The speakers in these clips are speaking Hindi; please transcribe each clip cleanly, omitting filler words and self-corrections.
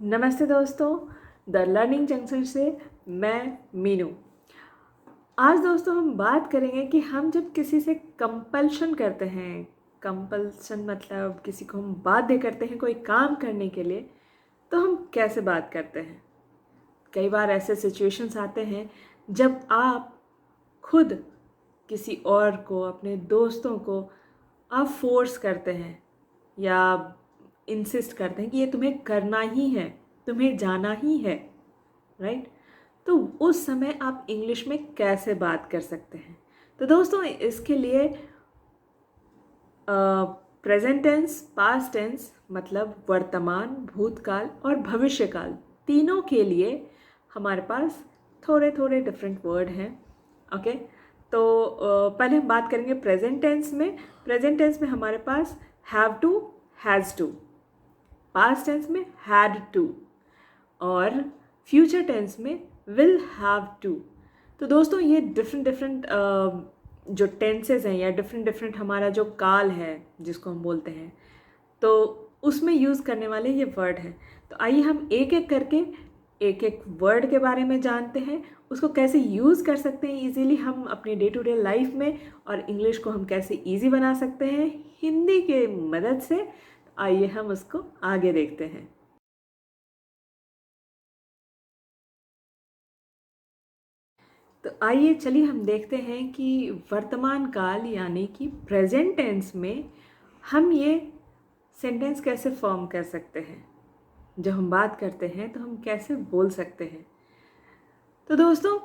नमस्ते दोस्तों, द लर्निंग जंक्शन से मैं मीनू। आज दोस्तों हम बात करेंगे कि हम जब किसी से कंपल्शन करते हैं, कंपल्शन मतलब किसी को हम बाध्य करते हैं कोई काम करने के लिए, तो हम कैसे बात करते हैं। कई बार ऐसे सिचुएशंस आते हैं जब आप खुद किसी और को, अपने दोस्तों को आप फोर्स करते हैं या इंसिस्ट करते हैं कि ये तुम्हें करना ही है, तुम्हें जाना ही है, राइट। तो उस समय आप इंग्लिश में कैसे बात कर सकते हैं। तो दोस्तों इसके लिए प्रेजेंट टेंस, पास्ट टेंस मतलब वर्तमान, भूतकाल और भविष्यकाल, तीनों के लिए हमारे पास थोड़े थोड़े डिफरेंट वर्ड हैं। ओके, तो पहले हम बात करेंगे प्रेजेंट टेंस में। प्रेजेंट टेंस में हमारे पास have to, has to, past tense में हैड टू और फ्यूचर टेंस में विल हैव टू। तो दोस्तों ये डिफरेंट डिफरेंट जो टेंसेस हैं या डिफरेंट डिफरेंट हमारा जो काल है जिसको हम बोलते हैं, तो उसमें यूज़ करने वाले ये वर्ड हैं। तो आइए हम एक एक करके एक एक वर्ड के बारे में जानते हैं, उसको कैसे यूज़ कर सकते हैं इजीली हम अपनी डे टू डे लाइफ में, और इंग्लिश को हम कैसे इजी बना सकते हैं हिंदी के मदद से। आइए हम उसको आगे देखते हैं। तो आइए चलिए हम देखते हैं कि वर्तमान काल यानी कि प्रेजेंट टेंस में हम ये सेंटेंस कैसे फॉर्म कर सकते हैं। जब हम बात करते हैं तो हम कैसे बोल सकते हैं। तो दोस्तों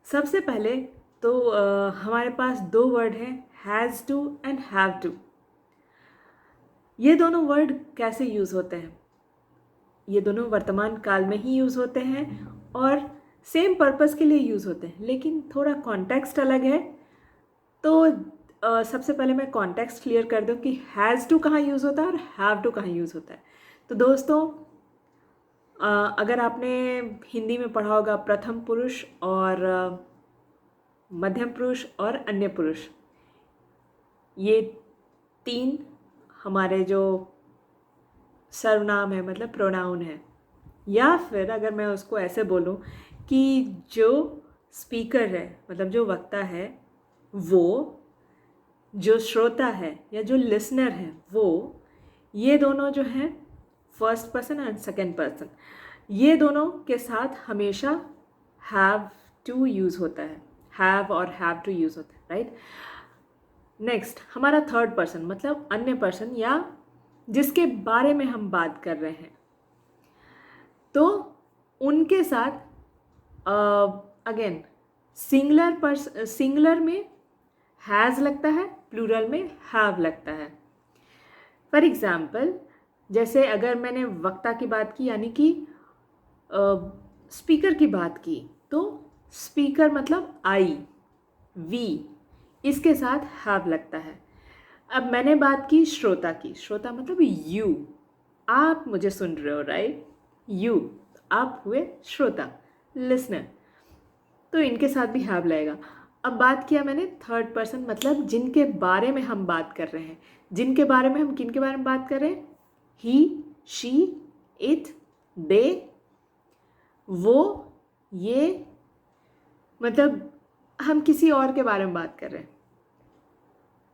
सबसे पहले तो हमारे पास दो वर्ड हैं, has to and have to. ये दोनों वर्ड कैसे यूज़ होते हैं, ये दोनों वर्तमान काल में ही यूज़ होते हैं और सेम पर्पस के लिए यूज़ होते हैं, लेकिन थोड़ा कॉन्टेक्स्ट अलग है। तो सबसे पहले मैं कॉन्टेक्स्ट क्लियर कर दूं कि हैज़ टू कहाँ यूज़ होता है और हैव टू कहाँ यूज़ होता है। तो दोस्तों अगर आपने हिंदी में पढ़ा होगा प्रथम पुरुष और मध्यम पुरुष और अन्य पुरुष, ये तीन हमारे जो सर्वनाम है मतलब प्रोनाउन है। या फिर अगर मैं उसको ऐसे बोलूं कि जो स्पीकर है मतलब जो वक्ता है, वो, जो श्रोता है या जो लिसनर है वो, ये दोनों जो हैं first person and second person, ये दोनों के साथ हमेशा हैव टू यूज़ होता है, हैव और हैव टू यूज़ होता है, राइट। नेक्स्ट हमारा थर्ड पर्सन मतलब अन्य पर्सन या जिसके बारे में हम बात कर रहे हैं, तो उनके साथ अगेन सिंगुलर में हैज़ लगता है, प्लूरल में हैव लगता है। फॉर एग्ज़ाम्पल जैसे अगर मैंने वक्ता की बात की यानी कि स्पीकर की बात की, तो स्पीकर मतलब आई, वी, इसके साथ हैव लगता है। अब मैंने बात की श्रोता की, श्रोता मतलब यू, आप मुझे सुन रहे हो, राइट, यू, आप हुए श्रोता, लिसनर, तो इनके साथ भी हैव लगेगा। अब बात किया मैंने थर्ड पर्सन मतलब जिनके बारे में हम बात कर रहे हैं, जिनके बारे में हम किन के बारे में बात कर रहे हैं, ही, शी, इट, दे, वो, ये, मतलब हम किसी और के बारे में बात कर रहे हैं।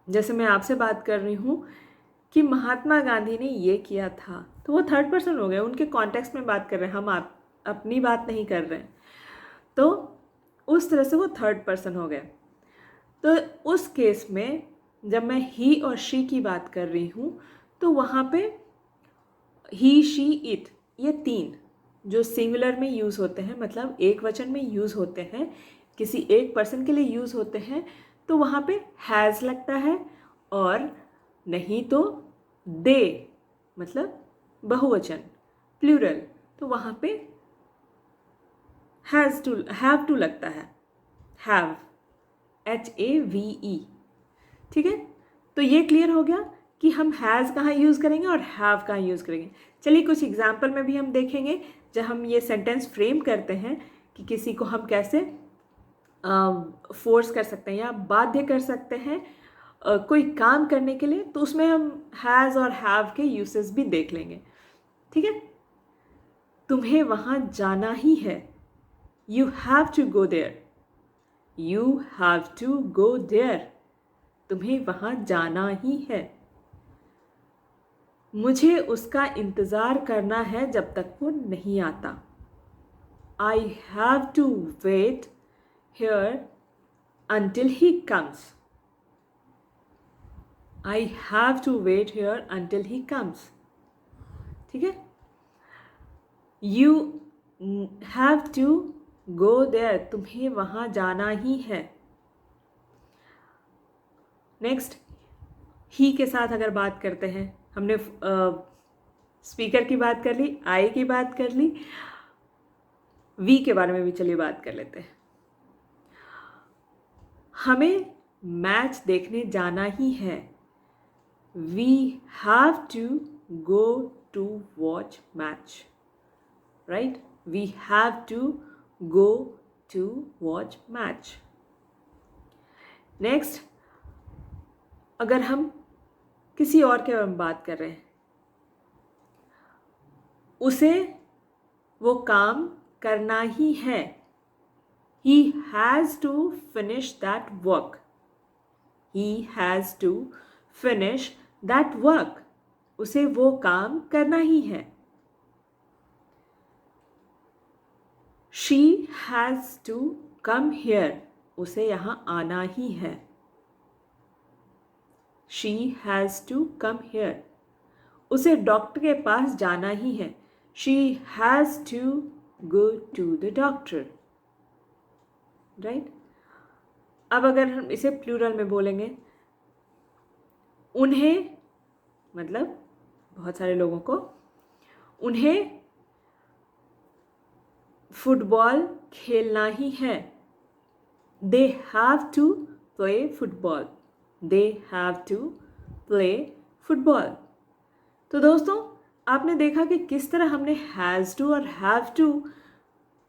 जैसे मैं आपसे बात कर रही हूँ कि महात्मा गांधी ने ये किया था, तो वो थर्ड पर्सन हो गए, उनके कॉन्टेक्स्ट में बात कर रहे हैं, हम आप अपनी बात नहीं कर रहे हैं, तो उस तरह से वो थर्ड पर्सन हो गए। तो उस केस में जब मैं ही और शी की बात कर रही हूँ, तो वहाँ पे ही, शी, इट, ये तीन जो सिंगुलर में यूज़ होते हैं मतलब एक वचन में यूज़ होते हैं, किसी एक पर्सन के लिए यूज़ होते हैं, तो वहाँ पे हैज़ लगता है, और नहीं तो दे मतलब बहुवचन, प्लूरल, तो वहाँ पे हैव टू लगता है, हैव, HAVE। ठीक है, तो ये क्लियर हो गया कि हम हैज़ कहाँ यूज़ करेंगे और हैव कहाँ यूज़ करेंगे। चलिए कुछ एग्जाम्पल में भी हम देखेंगे जब हम ये सेंटेंस फ्रेम करते हैं कि किसी को हम कैसे फोर्स कर सकते हैं या बाध्य कर सकते हैं कोई काम करने के लिए, तो उसमें हम हैज़ और हैव के यूसेस भी देख लेंगे। ठीक है, तुम्हें वहाँ जाना ही है। You have to go there. You have to go there. तुम्हें वहाँ जाना ही है। मुझे उसका इंतज़ार करना है जब तक वो नहीं आता। I have to wait here until he comes. I have to wait here until he comes. ठीक है? You have to go there. तुम्हें वहाँ जाना ही है। नेक्स्ट, ही के साथ अगर बात करते हैं, हमने स्पीकर की बात कर ली, आई की बात कर ली, वी के बारे में भी चलिए बात कर लेते हैं। हमें मैच देखने जाना ही है। We have to go to watch match, right? We have to go to watch match. Next, अगर हम किसी और के बारे में बात कर रहे हैं, उसे वो काम करना ही है। He has to finish that work. He has to finish that work. उसे वो काम करना ही है। She has to come here. उसे यहाँ आना ही है। She has to come here. उसे डॉक्टर के पास जाना ही है। She has to go to the doctor. Right? अब अगर हम इसे प्लूरल में बोलेंगे, उन्हें मतलब बहुत सारे लोगों को, उन्हें फुटबॉल खेलना ही है। They have to play football. They have to play football. तो दोस्तों, आपने देखा कि किस तरह हमने हैज़ टू और हैव टू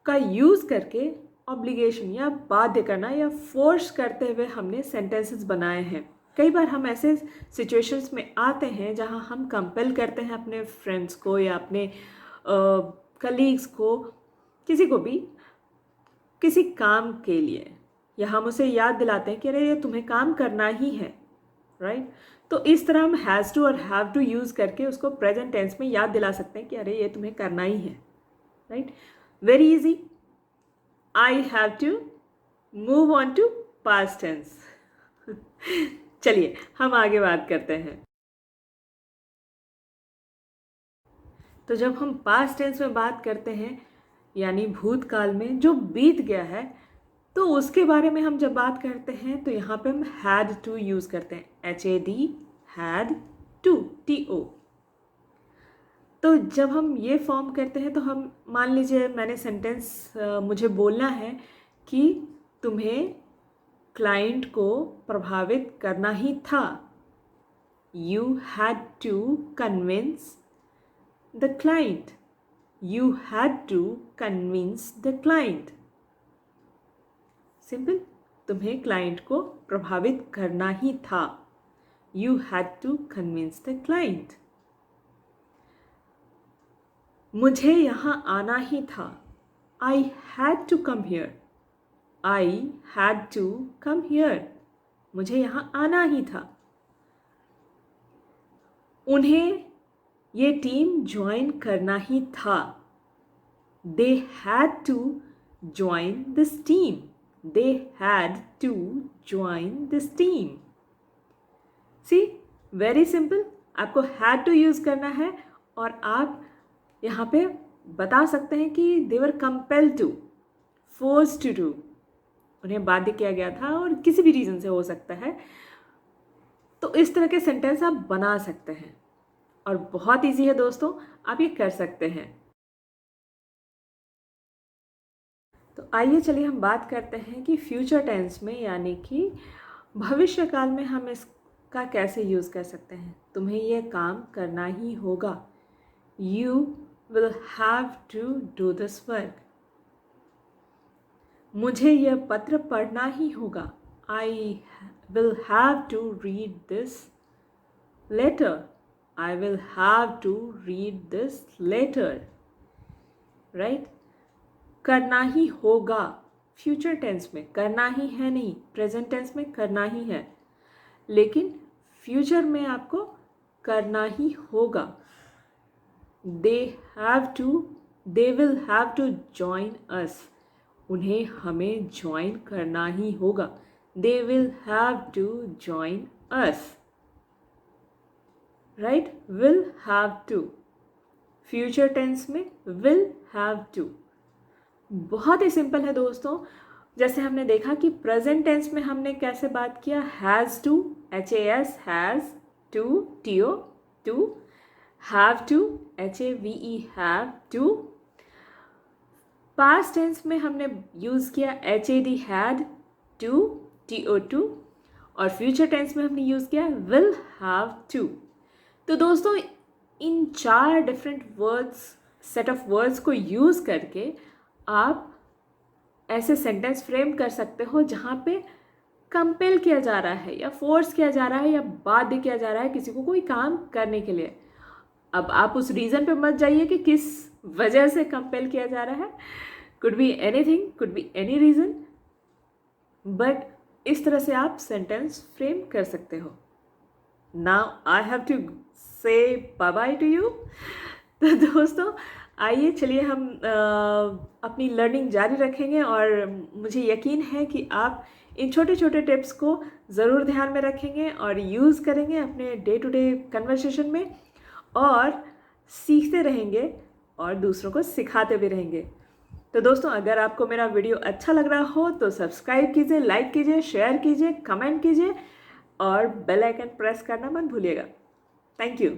का यूज़ करके ऑब्लिगेशन या बाध्य करना या फोर्स करते हुए हमने सेंटेंसेस बनाए हैं। कई बार हम ऐसे सिचुएशंस में आते हैं जहां हम कंपेल करते हैं अपने फ्रेंड्स को या अपने कलीग्स को, किसी को भी, किसी काम के लिए, या हम उसे याद दिलाते हैं कि अरे ये तुम्हें काम करना ही है, राइट? तो इस तरह हम हैज़ टू और हैव टू यूज़ करके उसको प्रेजेंट टेंस में याद दिला सकते हैं कि अरे ये तुम्हें करना ही है, right? Very easy. I have to move on to past tense. चलिए हम आगे बात करते हैं। तो जब हम पास्ट टेंस में बात करते हैं, यानी भूतकाल में जो बीत गया है, तो उसके बारे में हम जब बात करते हैं तो यहाँ पे हम had to यूज़ करते हैं। HAD, had to, TO। तो जब हम ये फॉर्म करते हैं तो हम मान लीजिए मैंने सेंटेंस मुझे बोलना है कि तुम्हें क्लाइंट को प्रभावित करना ही था। You had to convince the client. You had to convince the client. Simple, तुम्हें क्लाइंट को प्रभावित करना ही था। You had to convince the client. मुझे यहाँ आना ही था। I had to come here. I had to come here. मुझे यहाँ आना ही था। उन्हें ये टीम ज्वाइन करना ही था। They had to join this team. They had to join this team. See, very simple. आपको had to यूज़ करना है और आप यहाँ पे बता सकते हैं कि they were compelled to, forced to do, उन्हें बाध्य किया गया था और किसी भी रीज़न से हो सकता है। तो इस तरह के सेंटेंस आप बना सकते हैं और बहुत इजी है दोस्तों, आप ये कर सकते हैं। तो आइए चलिए हम बात करते हैं कि फ्यूचर टेंस में, यानी कि भविष्य काल में हम इसका कैसे यूज़ कर सकते हैं। तुम्हें यह काम करना ही होगा। You will have to do this work. मुझे यह पत्र पढ़ना ही होगा। I will have to read this letter. I will have to read this letter. Right. करना ही होगा, फ्यूचर टेंस में करना ही है नहीं, प्रेजेंट टेंस में करना ही है, लेकिन फ्यूचर में आपको करना ही होगा। They have to, they will have to join us, उन्हें हमें ज्वाइन करना ही होगा। They will have to join us, right. Will have to, future tense में विल हैव टू। बहुत ही सिंपल है दोस्तों। जैसे हमने देखा कि प्रेजेंट टेंस में हमने कैसे बात किया, has to, HAS, has to, TO, to, have to, HAVE, have to. Past tense में हमने यूज़ किया HAD, had to, TO, to, और फ्यूचर टेंस में हमने यूज़ किया विल हैव टू। तो दोस्तों इन 4 different words, set of words को यूज़ करके आप ऐसे सेंटेंस फ्रेम कर सकते हो जहाँ पे कंपेल किया जा रहा है या फोर्स किया जा रहा है या बाध्य किया जा रहा है किसी को कोई काम करने के लिए। अब आप उस रीज़न पे मत जाइए कि किस वजह से कंपेल किया जा रहा है, could be anything, could be any reason, but इस तरह से आप सेंटेंस फ्रेम कर सकते हो। नाउ आई हैव टू से बाय बाय टू यू। तो दोस्तों आइए चलिए हम अपनी लर्निंग जारी रखेंगे, और मुझे यकीन है कि आप इन छोटे छोटे टिप्स को ज़रूर ध्यान में रखेंगे और यूज़ करेंगे अपने डे टू डे कन्वर्सेशन में, और सीखते रहेंगे और दूसरों को सिखाते भी रहेंगे। तो दोस्तों अगर आपको मेरा वीडियो अच्छा लग रहा हो तो सब्सक्राइब कीजिए, लाइक कीजिए, शेयर कीजिए, कमेंट कीजिए और बेल आइकन प्रेस करना मत भूलिएगा। Thank you.